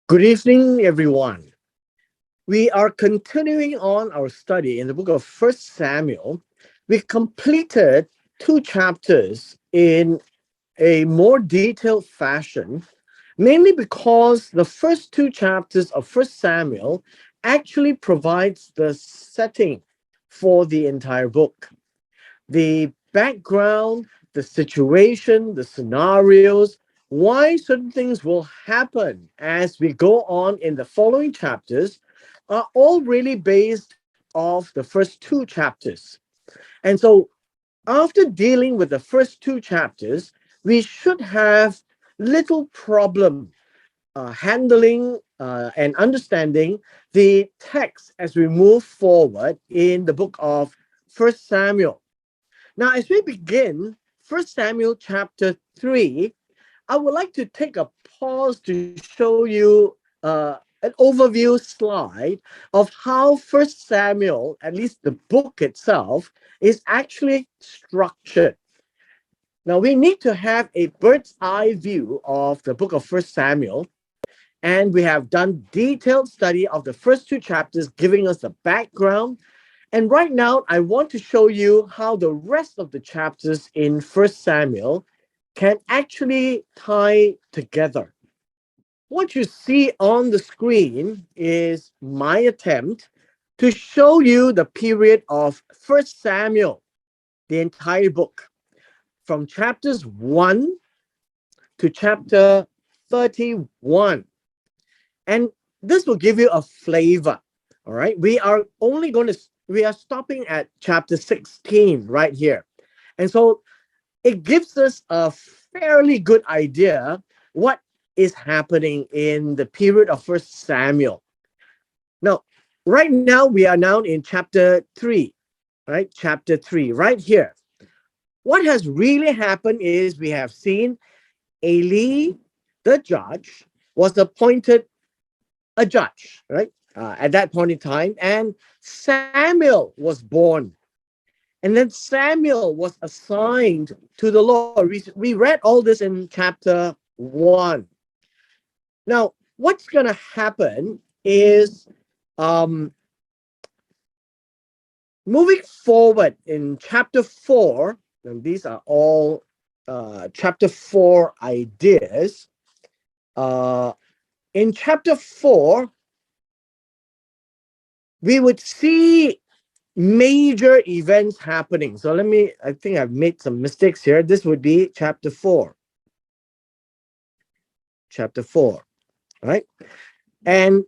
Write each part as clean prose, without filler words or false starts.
Good evening, everyone. We are continuing on our study in the book of First Samuel. We completed two chapters in a more detailed fashion, mainly because the first two chapters of First Samuel actually provides the setting for the entire book. The background, the situation, the scenarios, why certain things will happen as we go on in the following chapters are all really based off the first two chapters. And so, after dealing with the first two chapters, we should have little problem handling and understanding the text as we move forward in the book of First Samuel. Now, as we begin First Samuel chapter 3, I would like to take a pause to show you an overview slide of how First Samuel, at least the book itself, is actually structured. Now, we need to have a bird's eye view of the book of First Samuel, and we have done detailed study of the first two chapters, giving us the background. And right now, I want to show you how the rest of the chapters in First Samuel can actually tie together. What you see on the screen is my attempt to show you the period of First Samuel, the entire book, from chapters 1 to chapter 31. And this will give you a flavor. All right. We are stopping at chapter 16 right here. And so it gives us a fairly good idea what is happening in the period of First Samuel. Now, right now we are now in chapter 3, right? Chapter 3, right here. What has really happened is we have seen Eli, the judge, was appointed a judge, right? At that point in time, and Samuel was born. And then Samuel was assigned to the Lord. We read all this in chapter 1. Now, what's going to happen is um, moving forward in chapter 4, and these are all chapter 4 ideas. Uh, in chapter 4, we would see major events happening. So I think I've made some mistakes here. This would be chapter 4. Chapter 4, right? And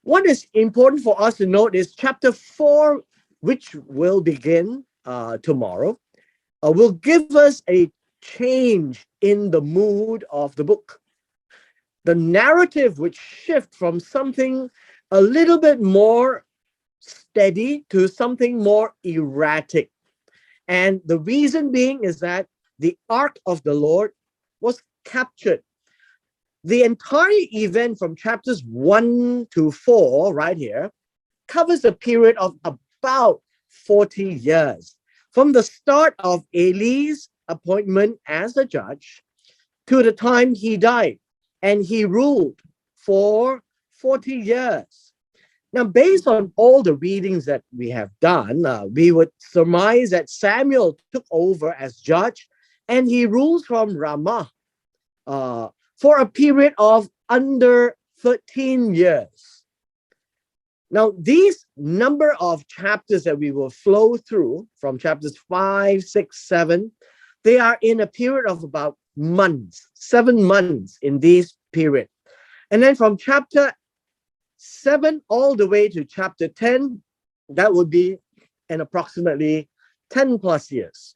what is important for us to note is chapter 4, which will begin tomorrow, will give us a change in the mood of the book. The narrative would shift from something a little bit more steady to something more erratic. And the reason being is that the ark of the Lord was captured. The entire event from chapters 1 to 4, right here, covers a period of about 40 years. From the start of Eli's appointment as a judge to the time he died, and he ruled for 40 years. Now, based on all the readings that we have done, we would surmise that Samuel took over as judge and he rules from Ramah for a period of under 13 years. Now, these number of chapters that we will flow through from chapters 5, 6, 7, they are in a period of about months, 7 months in this period. And then from chapter 7 all the way to chapter 10, that would be an approximately 10 plus years.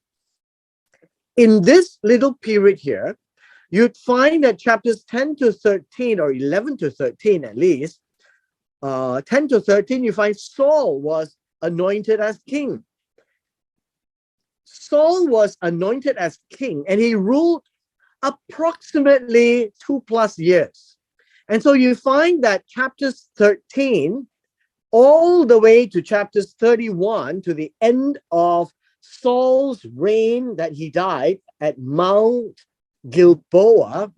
In this little period here, you'd find that chapters 10 to 13 or 11 to 13 at least, 10 to 13, you find Saul was anointed as king. Saul was anointed as king and he ruled approximately 2 plus years. And so you find that chapters 13 all the way to chapters 31 to the end of Saul's reign that he died at Mount Gilboa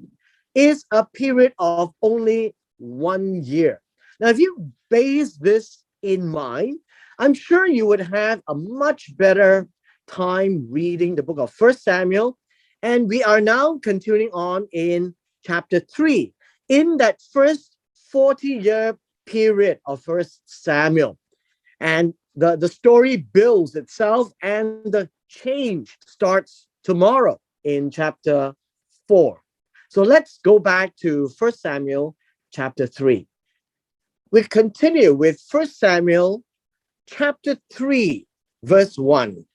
is a period of only 1 year. Now, if you base this in mind, I'm sure you would have a much better time reading the book of First Samuel. And we are now continuing on in chapter 3, in that first 40-year period of First Samuel. And the story builds itself, and the change starts tomorrow in chapter 4. So let's go back to First Samuel chapter 3. We continue with First Samuel chapter 3, verse 1.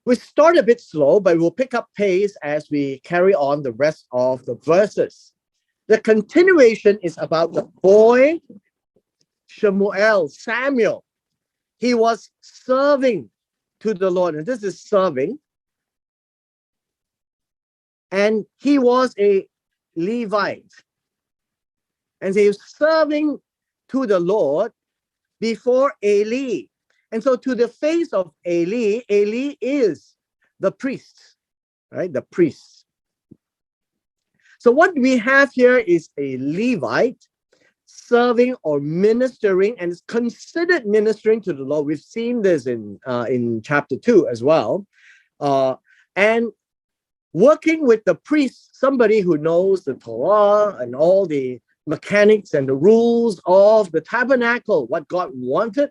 We start a bit slow, but we'll pick up pace as we carry on the rest of the verses. The continuation is about the boy Samuel. He was serving to the Lord, and this is serving. And he was a Levite. And he was serving to the Lord before Eli. And so to the face of Eli, Eli is the priest, right? The priest. So what we have here is a Levite serving or ministering, and it's considered ministering to the Lord. We've seen this in chapter 2 as well. And working with the priest, somebody who knows the Torah and all the mechanics and the rules of the tabernacle, what God wanted,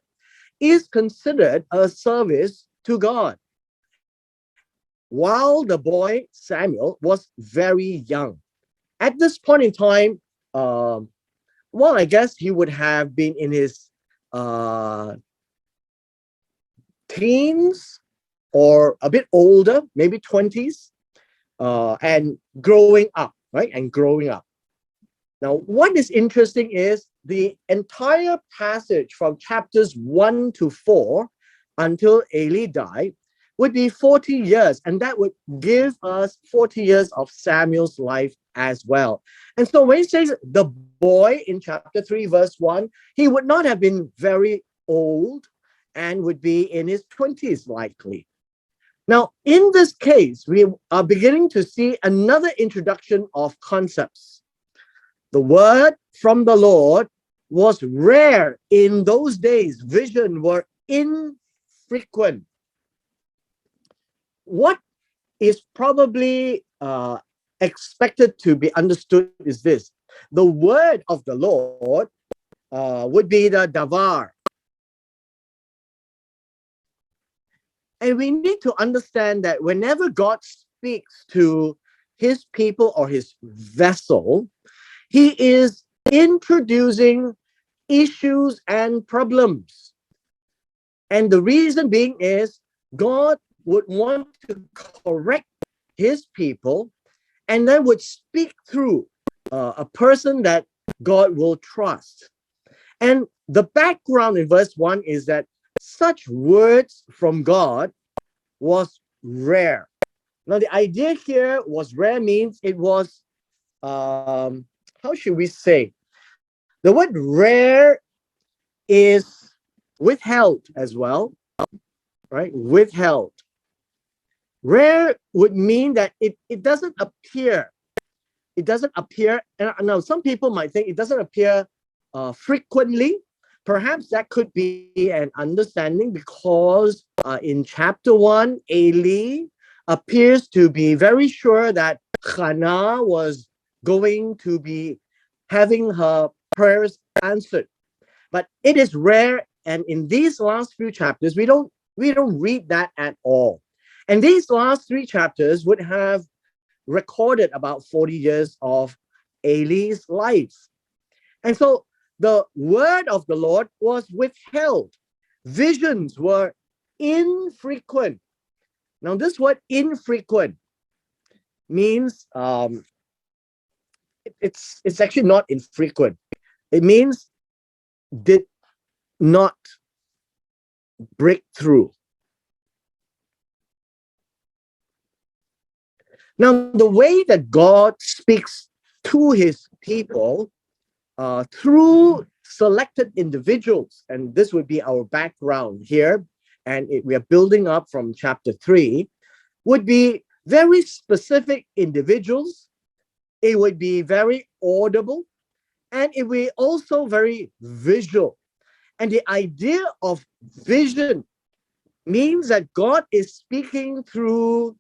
is considered a service to God. While the boy Samuel was very young. At this point in time, I guess he would have been in his teens or a bit older, maybe 20s, and growing up, right? And growing up. Now, what is interesting is the entire passage from chapters 1 to 4 until Eli died would be 40 years, and that would give us 40 years of Samuel's life as well. And so when he says the boy in chapter 3, verse 1, he would not have been very old and would be in his 20s likely. Now, in this case, we are beginning to see another introduction of concepts. The word from the Lord was rare in those days. Visions were infrequent. What is probably expected to be understood is this. The word of the Lord would be the davar. And we need to understand that whenever God speaks to his people or his vessel, he is introducing issues and problems. And the reason being is God would want to correct his people and then would speak through a person that God will trust. And the background in verse 1 is that such words from God was rare. Now, the idea here was rare means it was, how should we say? The word rare is withheld as well, right? Withheld. Rare would mean that it doesn't appear. It doesn't appear. And now some people might think it doesn't appear frequently. Perhaps that could be an understanding because in chapter 1, Eli appears to be very sure that Hannah was going to be having her prayers answered. But it is rare, and in these last few chapters, we don't read that at all. And these last 3 chapters would have recorded about 40 years of Eli's life. And so the word of the Lord was withheld. Visions were infrequent. Now, this word infrequent means it's actually not infrequent. It means did not break through. Now, the way that God speaks to his people through selected individuals, and this would be our background here, and we are building up from chapter 3, would be very specific individuals. It would be very audible, And it will also very visual. And the idea of vision means that God is speaking through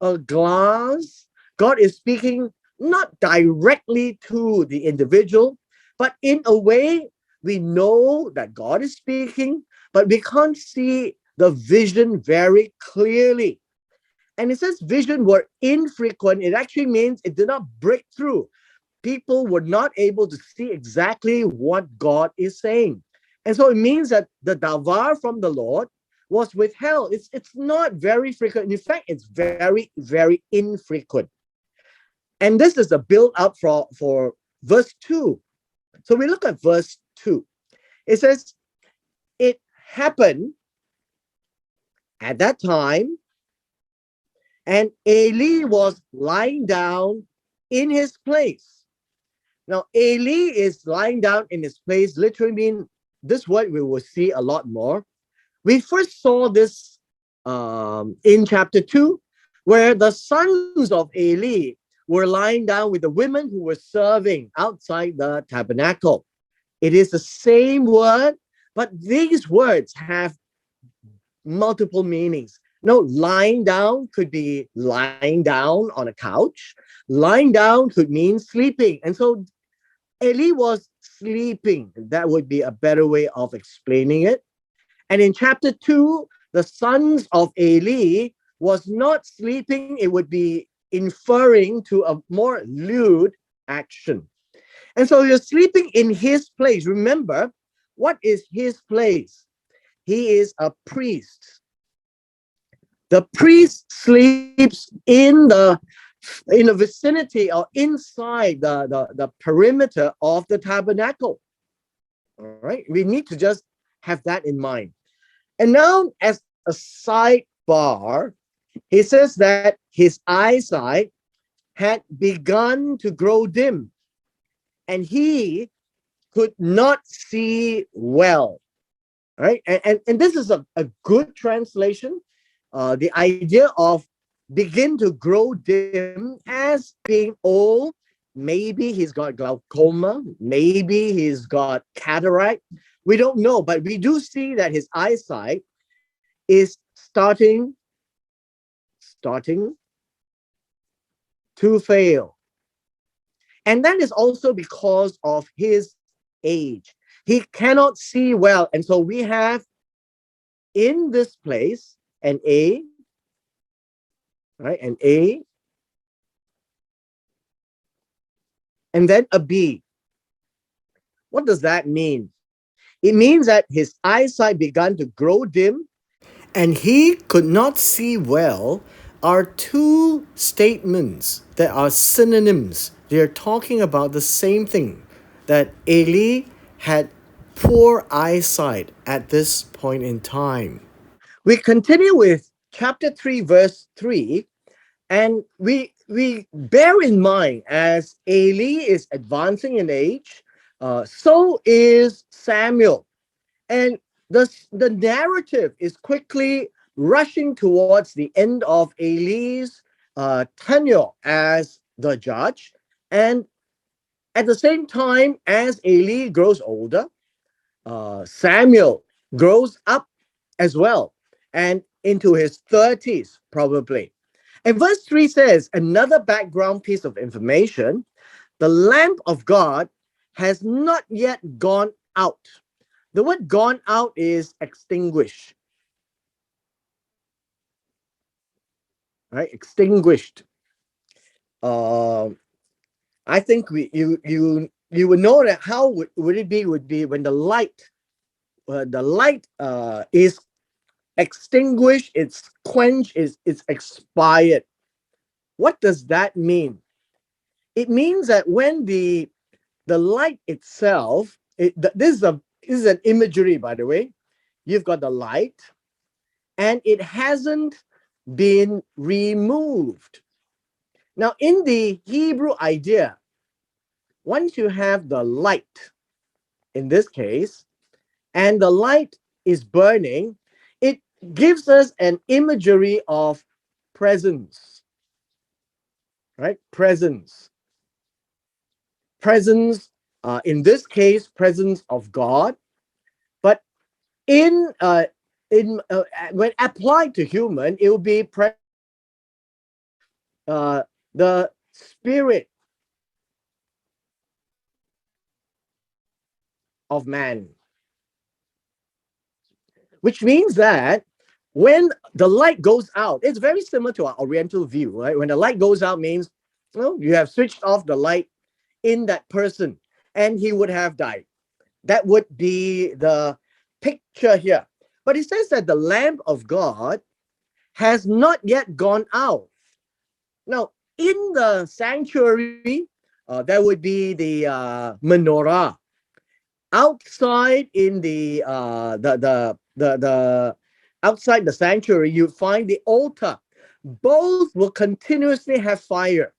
a glass. God is speaking not directly to the individual, but in a way, we know that God is speaking, but we can't see the vision very clearly. And it says vision were infrequent. It actually means it did not break through. People were not able to see exactly what God is saying. And so it means that the davar from the Lord was withheld. It's not very frequent. In fact, it's very, very infrequent. And this is a build up for verse 2. So we look at verse 2. It says, it happened at that time, and Eli was lying down in his place. Now, Eli is lying down in his place, literally mean this word we will see a lot more. We first saw this in chapter 2, where the sons of Eli were lying down with the women who were serving outside the tabernacle. It is the same word, but these words have multiple meanings. No, lying down could be lying down on a couch. Lying down could mean sleeping. And so Eli was sleeping. That would be a better way of explaining it. And in chapter 2, the sons of Eli was not sleeping. It would be inferring to a more lewd action. And so you're sleeping in his place. Remember, what is his place? He is a priest. The priest sleeps in the vicinity or inside the perimeter of the tabernacle. All right, we need to just have that in mind. And now, as a sidebar, he says that his eyesight had begun to grow dim, and he could not see well. Right? And this is a good translation. The idea of begin to grow dim as being old. Maybe he's got glaucoma. Maybe he's got cataract. We don't know, but we do see that his eyesight is starting to fail. And that is also because of his age. He cannot see well. And so we have in this place an A, right? An A, and then a B. What does that mean? It means that his eyesight began to grow dim and he could not see well are two statements that are synonyms. They are talking about the same thing, that Eli had poor eyesight at this point in time. We continue with chapter 3, verse 3, and we bear in mind as Eli is advancing in age, so is Samuel. And the narrative is quickly rushing towards the end of Eli's tenure as the judge. And at the same time, as Eli grows older, Samuel grows up as well and into his 30s, probably. And verse 3 says another background piece of information: the lamp of God has not yet gone out. The word gone out is extinguished, right? Extinguished. Uh, I think you would know that how would it be? Would be when the light is extinguished, it's quenched, it's expired. What does that mean? It means that when the light itself, this is an imagery, by the way. You've got the light, and it hasn't been removed. Now, in the Hebrew idea, once you have the light, in this case, and the light is burning, it gives us an imagery of presence, right? Presence. Presence In this case, presence of God. But in in when applied to human, it will be the spirit of man, which means that when the light goes out, it's very similar to our Oriental view, right? When the light goes out means, you have switched off the light in that person and he would have died. That would be the picture here. But it says that the lamp of God has not yet gone out. Now, in the sanctuary, there would be the menorah. Outside in the outside the sanctuary, you find the altar. Both will continuously have fire.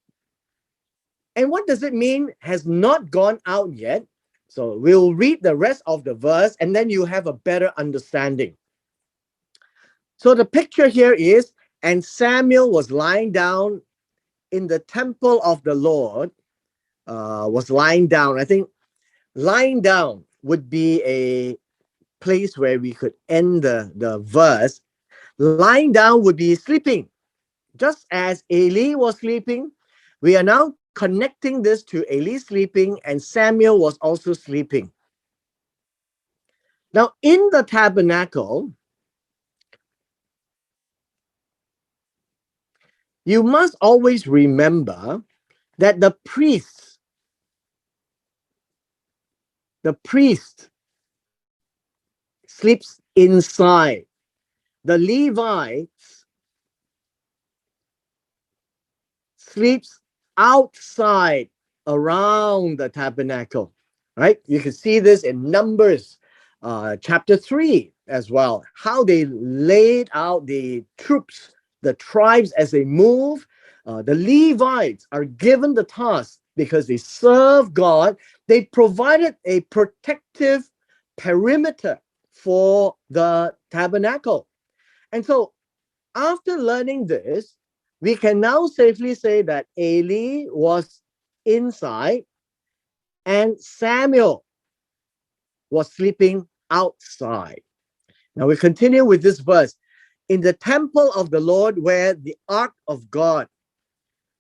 And what does it mean has not gone out yet? So we'll read the rest of the verse and then you have a better understanding. So the picture here is, and Samuel was lying down in the temple of the Lord, was lying down. I think lying down would be a place where we could end the verse. Lying down would be sleeping. Just as Eli was sleeping, we are now connecting this to Eli sleeping and Samuel was also sleeping. Now, in the tabernacle, you must always remember that the priest sleeps inside. The Levites sleeps outside around the tabernacle, right? You can see this in Numbers chapter 3 as well, how they laid out the troops, the tribes as they move. The Levites are given the task because they serve God. They provided a protective perimeter for the tabernacle. And so after learning this, we can now safely say that Eli was inside and Samuel was sleeping outside. Now we continue with this verse. In the temple of the Lord where the ark of God.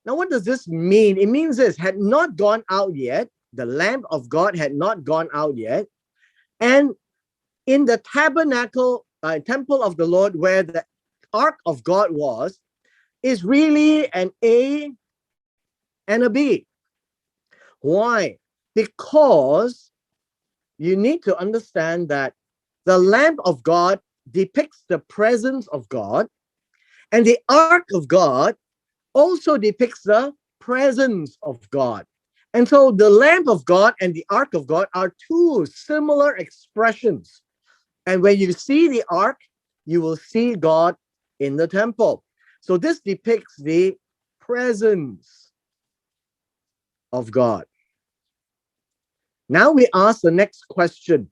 Now what does this mean? It means this had not gone out yet. The lamp of God had not gone out yet. And in the tabernacle, temple of the Lord where the ark of God was, is really an A and a B. Why? Because you need to understand that the lamp of God depicts the presence of God, and the ark of God also depicts the presence of God. And so the lamp of God and the ark of God are two similar expressions. And when you see the ark, you will see God in the temple. So this depicts the presence of God. Now we ask the next question.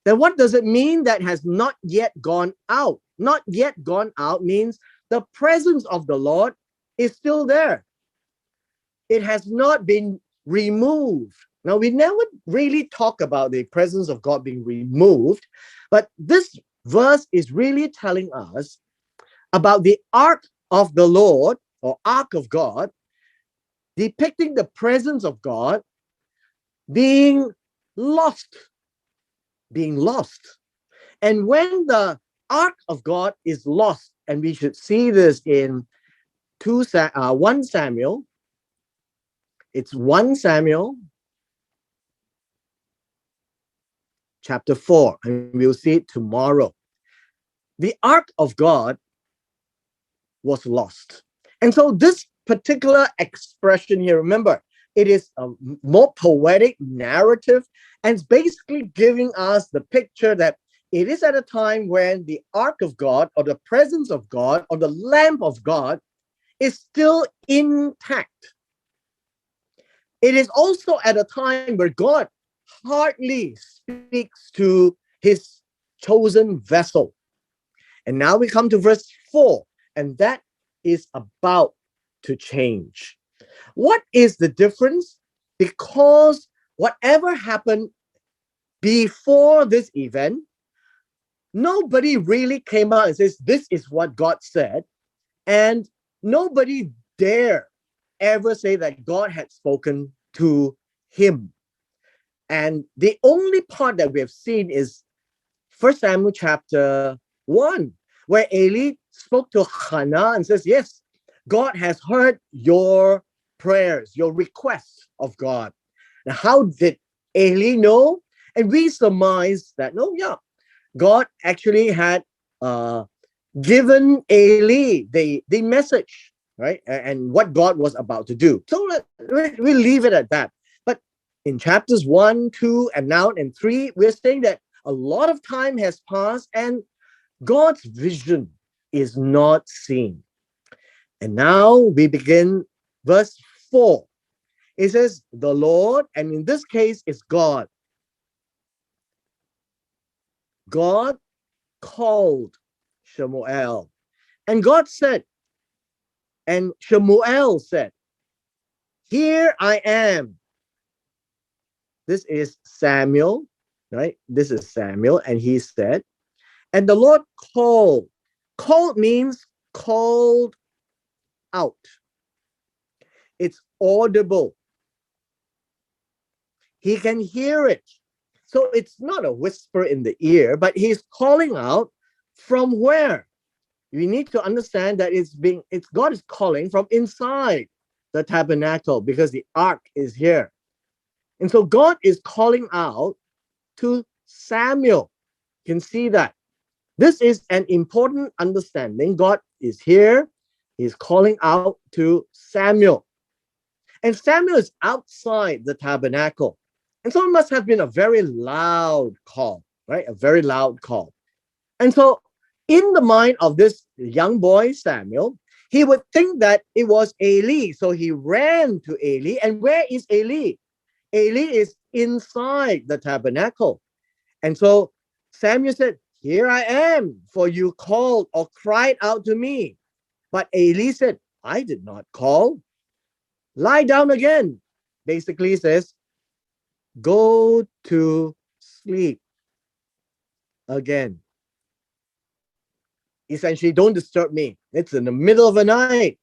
Then what does it mean that has not yet gone out? Not yet gone out means the presence of the Lord is still there. It has not been removed. Now, we never really talk about the presence of God being removed, but this verse is really telling us about the ark of the Lord or ark of God, depicting the presence of God being lost, being lost. And when the ark of God is lost, and we should see this in 1 Samuel, it's 1 Samuel chapter 4, and we'll see it tomorrow. The ark of God was lost. And so this particular expression here, remember, it is a more poetic narrative, and it's basically giving us the picture that it is at a time when the ark of God or the presence of God or the lamp of God is still intact. It is also at a time where God hardly speaks to his chosen vessel. And now we come to verse 4, and that is about to change. What is the difference? Because whatever happened before this event, nobody really came out and says, this is what God said. And nobody dare ever say that God had spoken to him. And the only part that we have seen is 1 Samuel chapter 1, where Eli spoke to Hannah and says, yes, God has heard your prayers, your requests of God. Now, how did Eli know? And we surmise that, no, yeah, God actually had given Eli the message, right? And what God was about to do. So we leave it at that. But in chapters 1, 2, and now in 3, we're saying that a lot of time has passed and God's vision is not seen. And now we begin verse 4. It says, the Lord, and in this case, it's God. God called Shemuel. And God said, and Shemuel said, here I am. This is Samuel, right? This is Samuel, and he said, and the Lord called. Called means called out. It's audible. He can hear it. So it's not a whisper in the ear, but he's calling out from where? We need to understand that it's God is calling from inside the tabernacle because the ark is here. And so God is calling out to Samuel. You can see that. This is an important understanding. God is here. He's calling out to Samuel. And Samuel is outside the tabernacle. And so it must have been a very loud call, right? A very loud call. And so in the mind of this young boy, Samuel, he would think that it was Eli. So he ran to Eli. And where is Eli? Eli is inside the tabernacle. And so Samuel said, here I am, for you called or cried out to me. But Eli said, I did not call. Lie down again. Basically says, go to sleep again. Essentially, don't disturb me. It's in the middle of the night.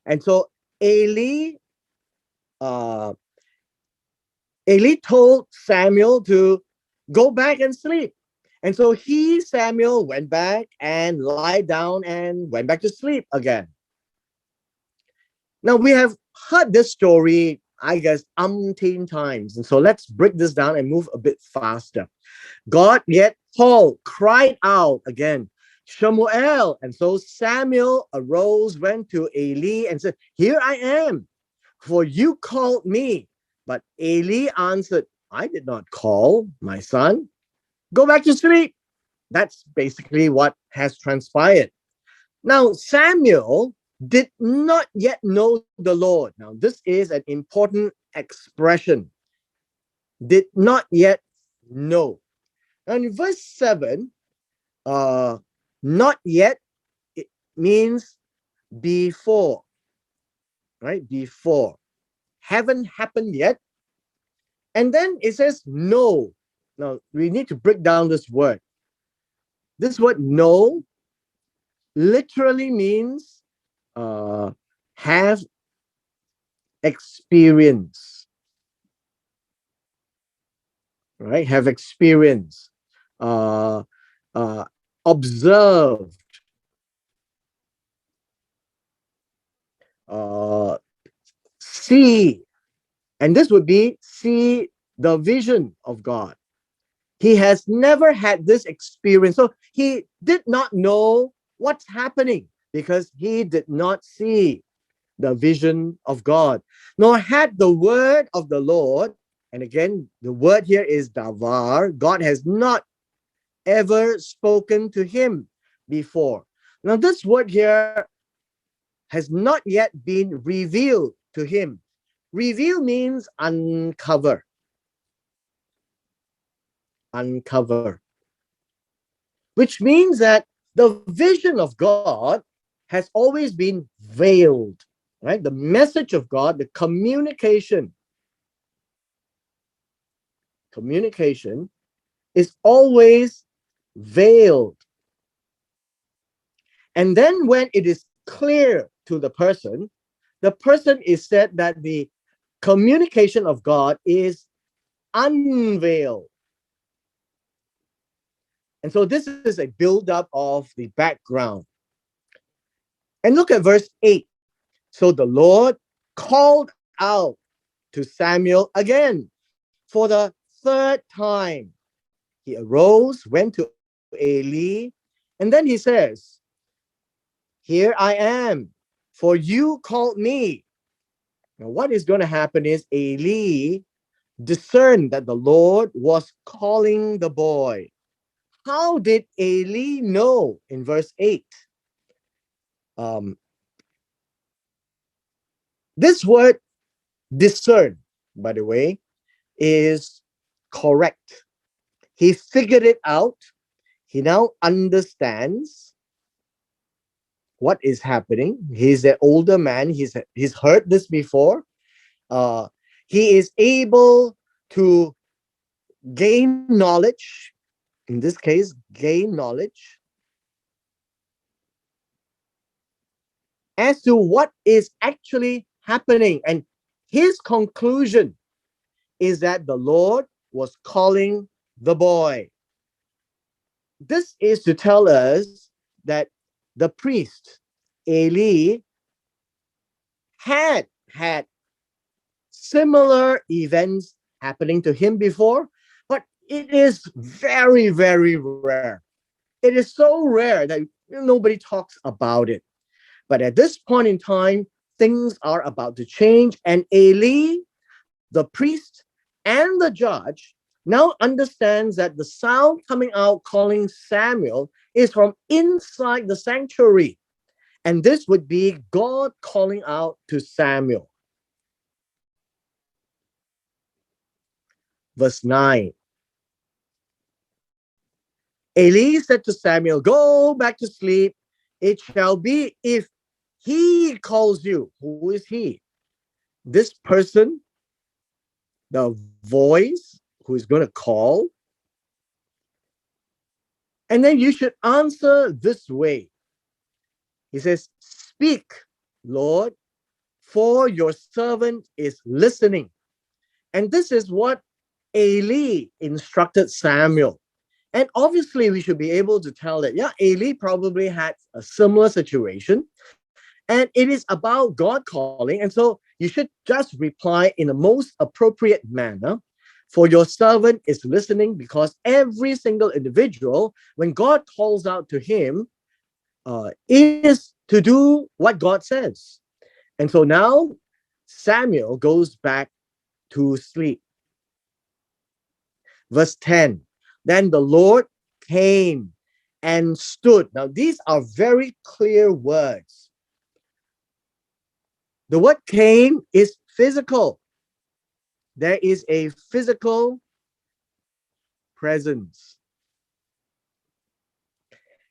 And so Eli, uh, Eli told Samuel to go back and sleep. And so Samuel, went back and lied down and went back to sleep again. Now, we have heard this story, I guess, umpteen times. And so let's break this down and move a bit faster. God yet called, cried out again, Shemuel. And so Samuel arose, went to Eli and said, here I am, for you called me. But Eli answered, I did not call, my son. Go back to sleep. That's basically what has transpired. Now, Samuel did not yet know the Lord. Now, this is an important expression. Did not yet know. And in verse 7, not yet, it means before, right? Before. Haven't happened yet. And then it says no. Now, we need to break down this word. This word no literally means have experience, right? Have experience, uh, observed, see, and this would be see the vision of God. He has never had this experience. So he did not know what's happening because he did not see the vision of God, nor had the word of the Lord. And again, the word here is davar. God has not ever spoken to him before. Now, this word here has not yet been revealed to him. Reveal means uncover. Uncover. Which means that the vision of God has always been veiled, right? The message of God, the communication communication is always veiled. And then when it is clear to the person is said that the communication of God is unveiled. And so this is a build-up of the background. And look at verse 8. So the Lord called out to Samuel again for the third time. He arose, went to Eli, and then he says, "Here I am, for you called me." Now, what is going to happen is Eli discerned that the Lord was calling the boy. How did Eli know in verse 8? Um, this word discern, by the way, is correct. He figured it out. He now understands what is happening. He's an older man. He's heard this before. Uh, he is able to gain knowledge. In this case, gain knowledge as to what is actually happening. And his conclusion is that the Lord was calling the boy. This is to tell us that the priest, Eli, had similar events happening to him before, but it is very, very rare. It is so rare that nobody talks about it. But at this point in time, things are about to change, and Eli, the priest, and the judge now understands that the sound coming out calling Samuel is from inside the sanctuary. And this would be God calling out to Samuel. Verse 9. Eli said to Samuel, "Go back to sleep. It shall be if he calls you." Who is he? This person, the voice who is going to call. And then you should answer this way. He says, "Speak, Lord, for your servant is listening." And this is what Eli instructed Samuel. And obviously, we should be able to tell that, yeah, Eli probably had a similar situation. And it is about God calling. And so you should just reply in the most appropriate manner. For your servant is listening, because every single individual, when God calls out to him, is to do what God says. And so now Samuel goes back to sleep. Verse 10. Then the Lord came and stood. Now, these are very clear words. The word came is physical. There is a physical presence.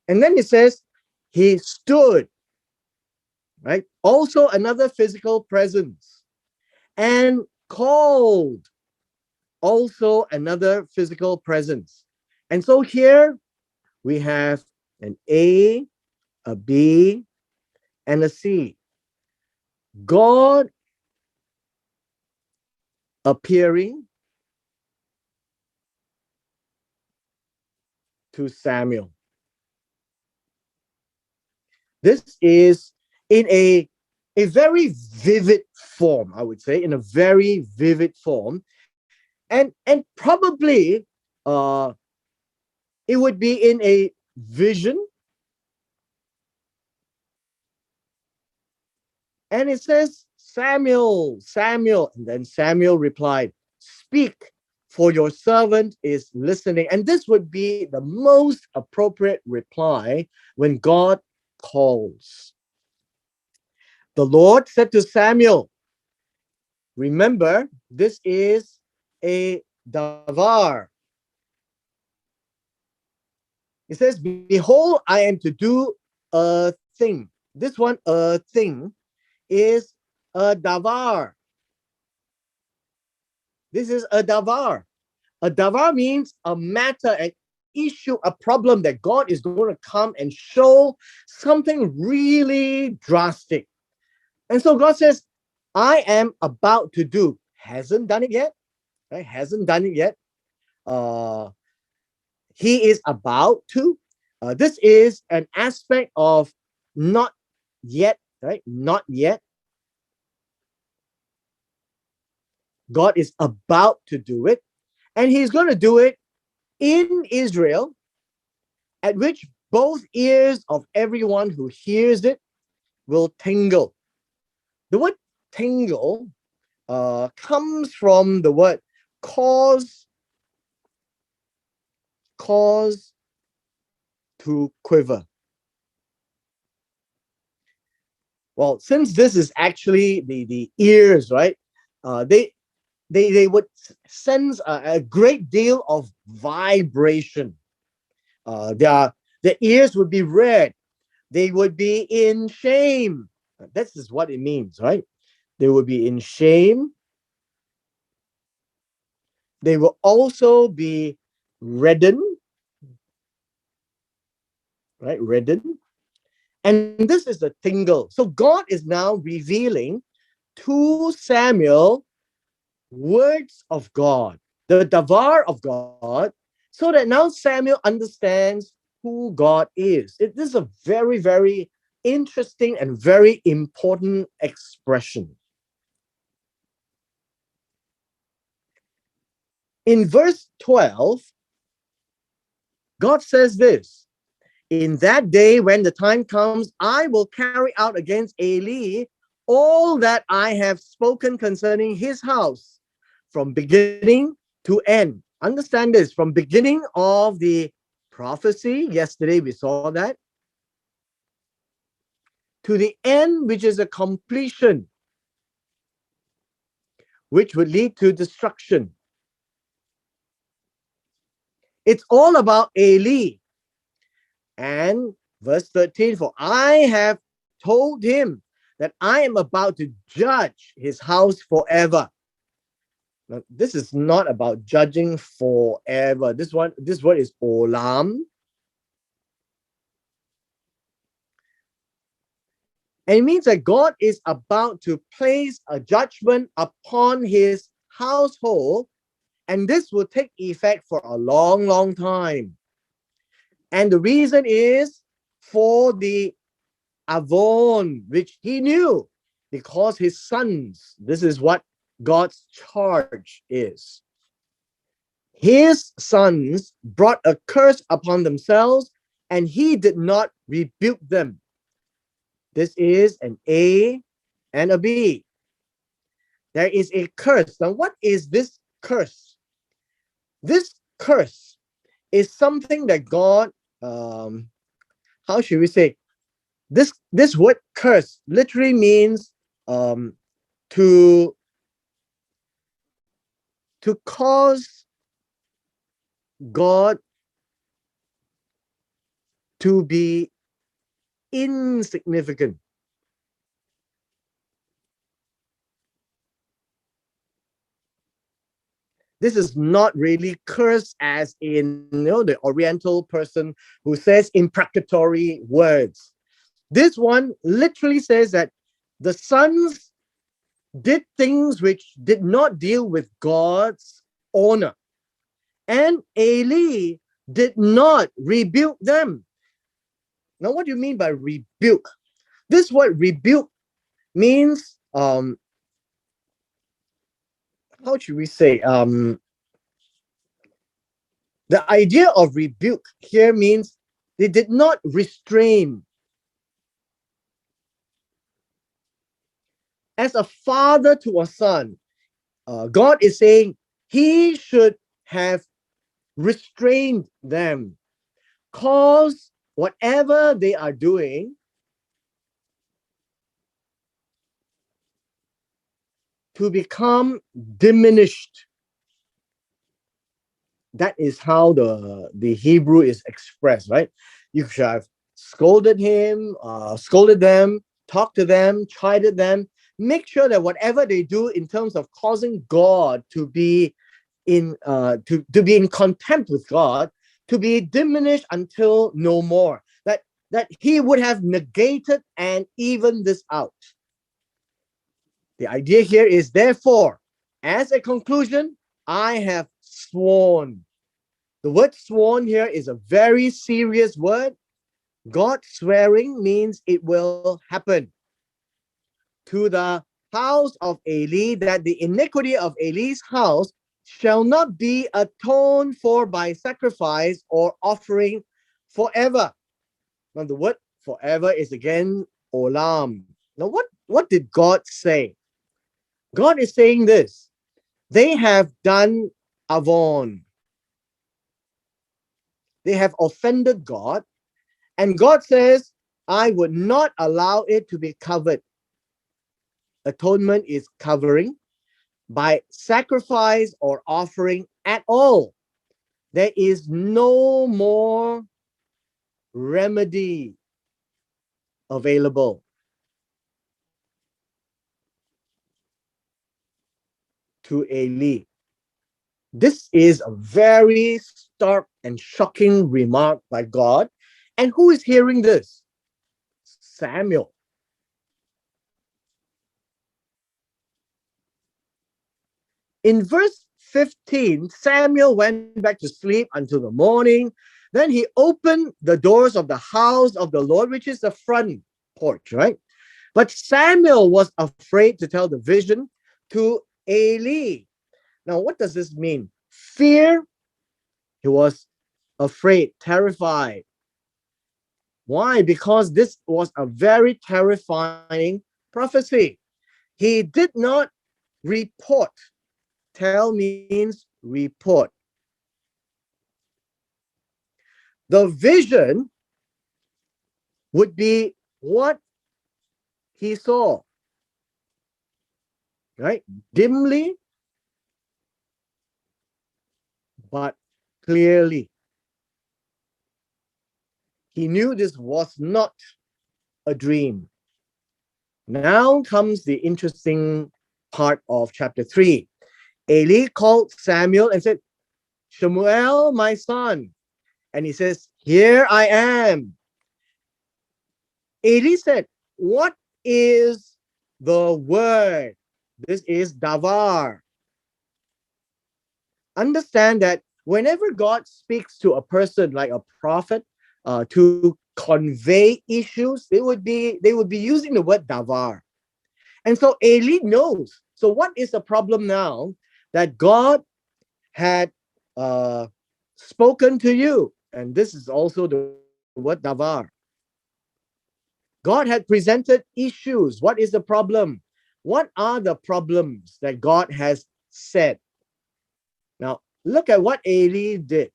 And then it says, he stood, right? Also another physical presence. And called, also another physical presence. And so here we have an A, a B, and a C. God appearing to Samuel. This is in a very vivid form, I would say, in a very vivid form. And probably uh, it would be in a vision. And it says, "Samuel, Samuel." And then Samuel replied, "Speak, for your servant is listening." And this would be the most appropriate reply when God calls. The Lord said to Samuel, remember, this is a davar. It says, "Behold, I am to do a thing." This one, a thing, is a davar. This is a davar. A davar means a matter, an issue, a problem that God is going to come and show something really drastic. And so God says, I am about to do, hasn't done it yet, right? Hasn't done it yet. Uh, he is about to. This is an aspect of not yet, right? Not yet. God is about to do it, and he's going to do it in Israel, at which both ears of everyone who hears it will tingle. The word tingle comes from the word cause, cause to quiver. Well, since this is actually the ears, right? They would sense a great deal of vibration. Their ears would be red. They would be in shame. This is what it means, right? They would be in shame. They will also be reddened, right? Reddened. And this is the tingle. So God is now revealing to Samuel words of God, the davar of God, so that now Samuel understands who God is. This is a very, very interesting and very important expression. In verse 12, God says this: in that day, when the time comes, I will carry out against Eli all that I have spoken concerning his house, from beginning to end. Understand this, from beginning of the prophecy, yesterday we saw that, to the end, which is a completion, which would lead to destruction. It's all about Eli. And verse 13, for I have told him that I am about to judge his house forever. Now, this is not about judging forever. This word is olam. And it means that God is about to place a judgment upon his household, and this will take effect for a long, long time. And the reason is for the avon, which he knew, because his sons, this is what God's charge is. His sons brought a curse upon themselves, and he did not rebuke them. This is an A and a B. There is a curse. Now, what is this curse? This curse is something that God, how should we say? This word curse literally means to cause God to be insignificant. This is not really curse as in the Oriental person who says imprecatory words. This one literally says that the sons did things which did not deal with God's honor. And Eli did not rebuke them. Now, what do you mean by rebuke? This word rebuke means, how should we say? The idea of rebuke here means they did not restrain. As a father to a son, God is saying he should have restrained them, cause whatever they are doing to become diminished. That is how the Hebrew is expressed, right? You should have scolded him, scolded them, talked to them, chided them. Make sure that whatever they do in terms of causing God to be to be in contempt with God, to be diminished until no more. That he would have negated and evened this out. The idea here is, therefore, as a conclusion, I have sworn. The word sworn here is a very serious word. God swearing means it will happen to the house of Eli, that the iniquity of Eli's house shall not be atoned for by sacrifice or offering forever. Now, the word forever is again olam. Now, what did God say? God is saying this: they have done avon. They have offended God, and God says, I would not allow it to be covered. Atonement is covering by sacrifice or offering at all. There is no more remedy available to Eli. This is a very stark and shocking remark by God. And who is hearing this? Samuel. In verse 15, Samuel went back to sleep until the morning. Then he opened the doors of the house of the Lord, which is the front porch, right? But Samuel was afraid to tell the vision to Eli. Now, what does this mean? Fear. He was afraid, terrified. Why? Because this was a very terrifying prophecy. He did not report. Tell means report. The vision would be what he saw, right? Dimly, but clearly. He knew this was not a dream. Now comes the interesting part of chapter 3. Eli called Samuel and said, Shemuel, my son. And he says, here I am. Eli said, what is the word? This is davar. Understand that whenever God speaks to a person like a prophet to convey issues, they would be using the word davar. And so Eli knows. So what is the problem now? That God had spoken to you. And this is also the word davar. God had presented issues. What is the problem? What are the problems that God has said? Now, look at what Eli did.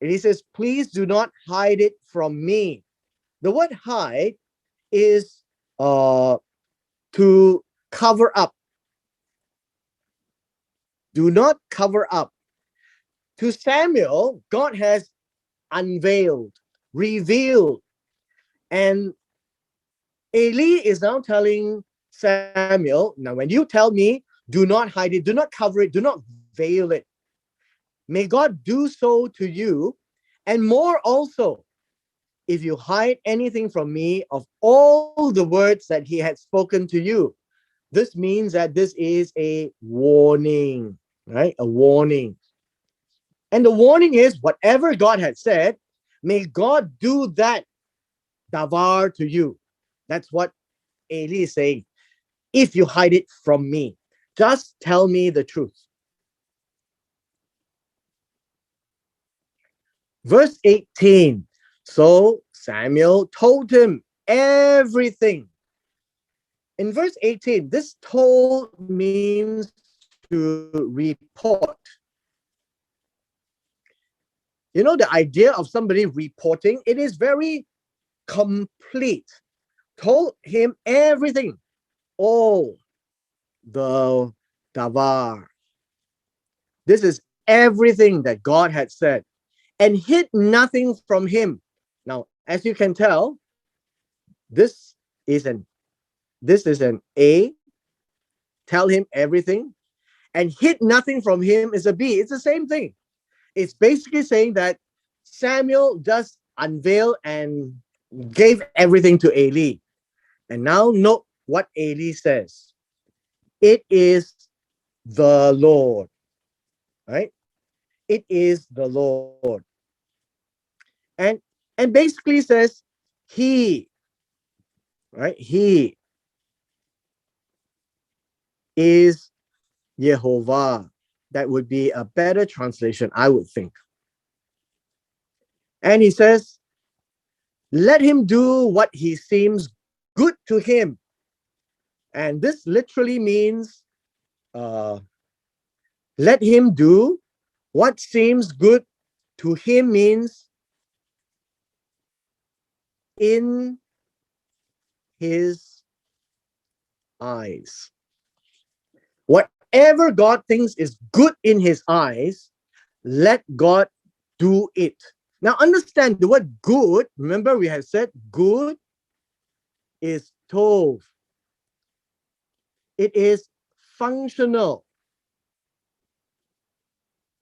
And he says, please do not hide it from me. The word hide is to cover up. Do not cover up. To Samuel, God has unveiled, revealed. And Eli is now telling Samuel, now when you tell me, do not hide it, do not cover it, do not veil it. May God do so to you, and more also, if you hide anything from me of all the words that he had spoken to you. This means that this is a warning, right? A warning. And the warning is, whatever God had said, may God do that davar to you. That's what Eli is saying. If you hide it from me, just tell me the truth. Verse 18. So Samuel told him everything. In verse 18, this told means to report. You know, the idea of somebody reporting, it is very complete. Told him everything, all the davar. This is everything that God had said, and hid nothing from him. Now, as you can tell, this is an A. Tell him everything. and hid nothing from him is a B. It's the same thing. It's basically saying that Samuel just unveiled and gave everything to Eli. And now note what Eli says. It is the Lord, right? It is the Lord. And and basically says he, right? He is Jehovah. That would be a better translation, I would think. And he says, let him do what he seems good to him. And this literally means uh, let him do what seems good to him, means in his eyes. Whatever God thinks is good in his eyes, let God do it. Now understand the word good. Remember, we have said good is tov. It is functional,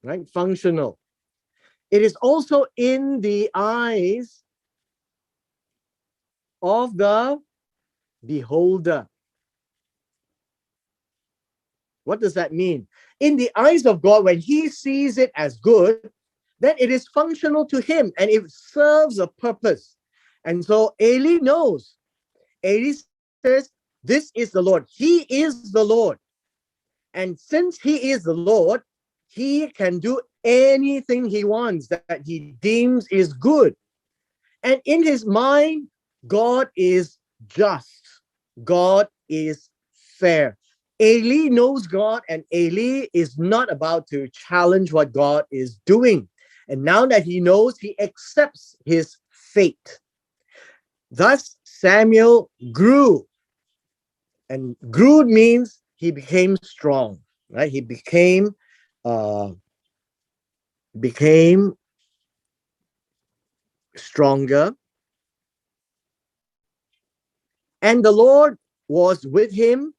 right? Functional. It is also in the eyes of the beholder. What does that mean? In the eyes of God, when he sees it as good, then it is functional to him and it serves a purpose. And so Eli knows. Eli says, this is the Lord. He is the Lord. And since he is the Lord, he can do anything he wants that he deems is good. And in his mind, God is just. God is fair. Eli knows God, and Eli is not about to challenge what God is doing. And now that he knows, he accepts his fate. Thus, Samuel grew. And grew means he became strong, right? He uh, became stronger. And the Lord was with him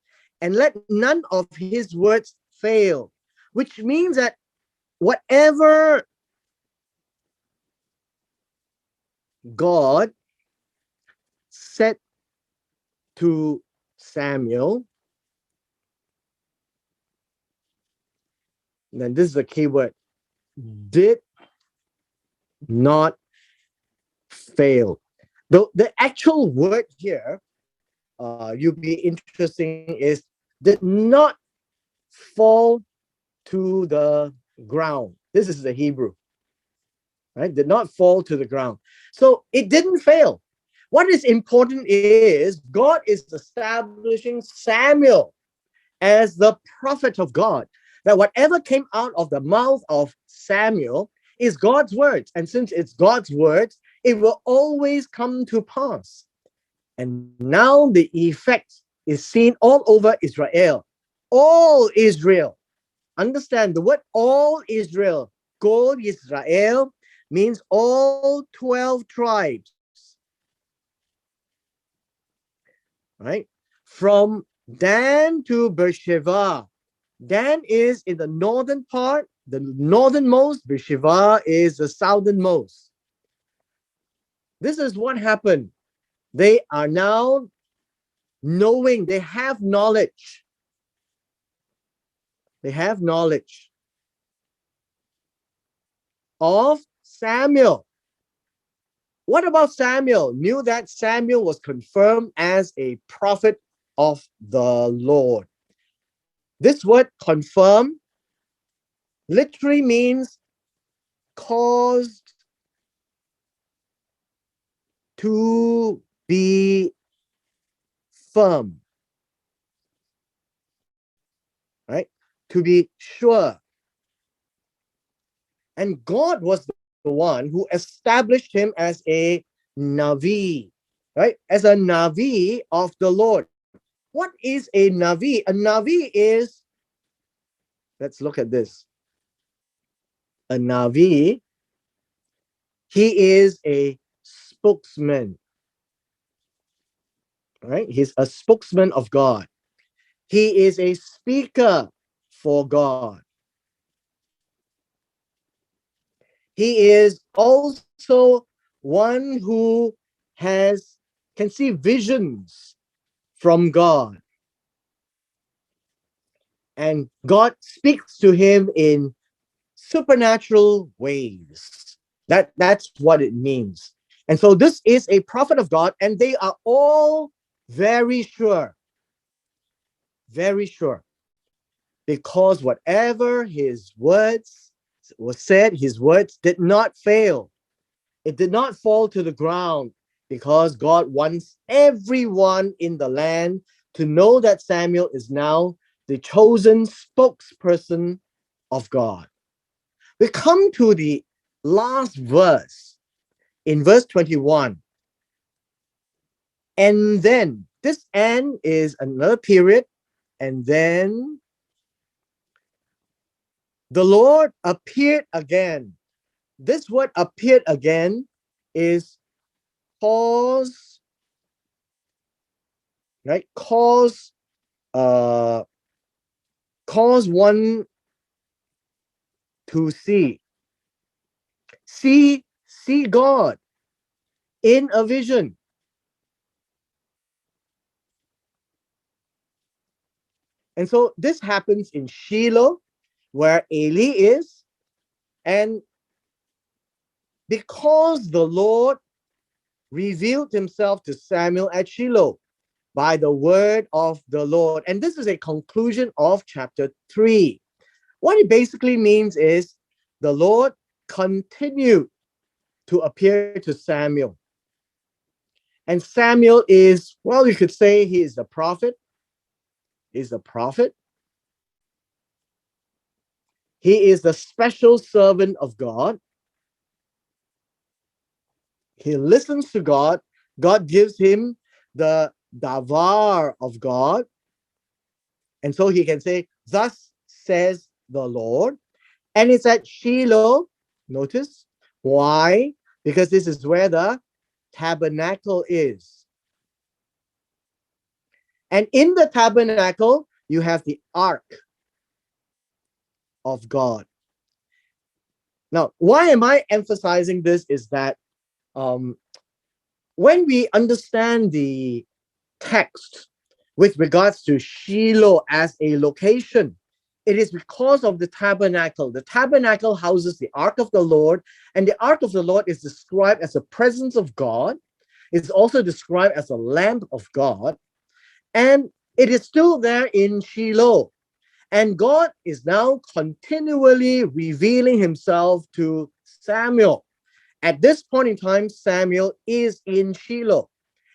and let none of his words fail, which means that whatever God said to Samuel, then this is the key word, did not fail. The actual word here, you'll be interesting, is did not fall to the ground. This is the Hebrew, right? Did not fall to the ground. So it didn't fail. What is important is God is establishing Samuel as the prophet of God, that whatever came out of the mouth of Samuel is God's words. And since it's God's words, it will always come to pass. And now the effect is seen all over Israel. All Israel. Understand the word all Israel. Kol Israel means all 12 tribes. Right? From Dan to Beersheba. Dan is in the northern part, the northernmost. Beersheba is the southernmost. This is what happened. They are now knowing, they have knowledge. They have knowledge of Samuel. What about Samuel? Knew that Samuel was confirmed as a prophet of the Lord. This word confirm literally means caused to be firm, right? To be sure. And God was the one who established him as a Navi, right? As a Navi of the Lord. What is a Navi? A Navi is, let's look at this. A Navi, he is a spokesman, right? He's a spokesman of God. He is a speaker for God. He is also one who can see visions from God. And God speaks to him in supernatural ways. That's what it means. And so this is a prophet of God, and they are all very sure, because whatever his words was said, his words did not fail. It did not fall to the ground, because God wants everyone in the land to know that Samuel is now the chosen spokesperson of God. We come to the last verse in verse 21. And then this "and" is another period. And then the Lord appeared again. This word "appeared again" is cause, right? Uh, cause one to see God in a vision. And so this happens in Shiloh, where Eli is. And because the Lord revealed himself to Samuel at Shiloh by the word of the Lord. And this is a conclusion of chapter 3. What it basically means is the Lord continued to appear to Samuel. And Samuel is, well, you could say he is the prophet. He's the prophet. He is the special servant of God. He listens to God. God gives him the davar of God. And so he can say, "Thus says the Lord." And it's at Shiloh. Notice why? Because this is where the tabernacle is. And in the tabernacle, you have the ark of God. Now, why am I emphasizing this? Is that when we understand the text with regards to Shiloh as a location, it is because of the tabernacle. The tabernacle houses the ark of the Lord, and the ark of the Lord is described as the presence of God. It's also described as a lamp of God, and it is still there in Shiloh. And God is now continually revealing himself to Samuel. At this point in time, Samuel is in Shiloh.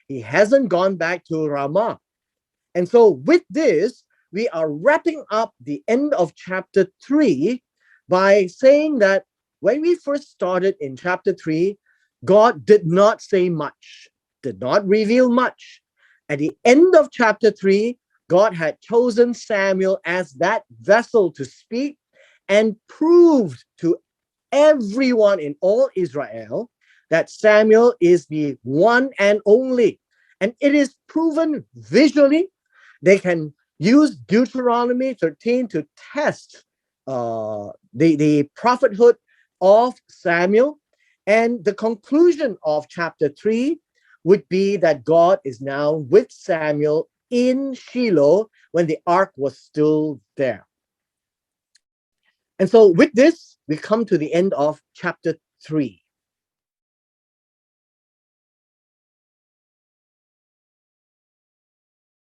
He hasn't gone back to Ramah. And so with this, we are wrapping up the end of chapter 3 by saying that when we first started in chapter 3, God did not say much, did not reveal much. At the end of chapter 3, God had chosen Samuel as that vessel to speak, and proved to everyone in all Israel that Samuel is the one and only. And it is proven visually. They can use Deuteronomy 13 to test the prophethood of Samuel. And the conclusion of chapter 3 would be that God is now with Samuel in Shiloh when the ark was still there. And so with this, we come to the end of chapter 3.